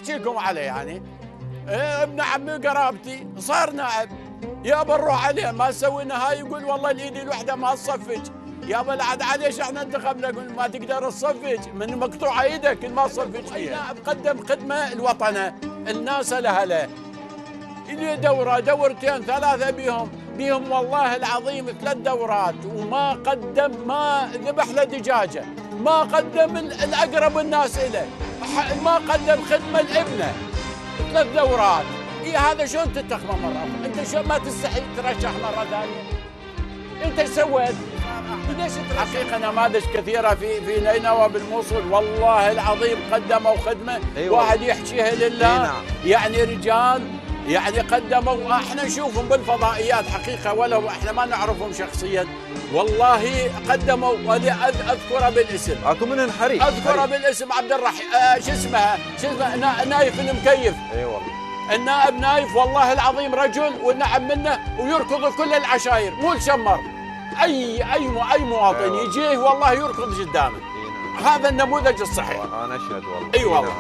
احكيكم عليه يعني. ابن عمي قرابتي صار نائب، يابا نروح عليه ما سوينا هاي، يقول والله الايد الوحده ما تصفج. يابا العد عليش احنا انتخبنا، قلنا ما تقدر تصفج من مقطوعه ايدك ما تصفج. اي نائب قدم خدمه الوطنه، الناس لها اللي دوره دورتين ثلاثه بيهم والله العظيم 3 دورات، وما قدم، ما ذبح له دجاجه، ما قدم الاقرب الناس له، ما قدم خدمه لابنه. 3 دورات. اي هذا شلون تنتخبه مره اخرى؟ انت شو ما تستحي ترشح مره ثانيه؟ انت ايش سويت؟ ليش حقيقه نماذج كثيره في نينوى بالموصل والله العظيم قدموا خدمه. أيوة. واحد يحكيها لله. نعم. يعني رجال يعني قدموا، احنا نشوفهم بالفضائيات حقيقه ولو احنا ما نعرفهم شخصيا، والله قدموا. اذكره بالاسم، اكو منهم حريق، اذكره بالاسم عبد الرحيم، شو اسمه نايف المكيف. اي والله النائب نايف والله العظيم رجل ونعم منه ويركض كل العشاير مو الشمر. اي مواطن يجيه والله يركض قدامه. هذا النموذج الصحيح. انا اشهد والله. اي والله.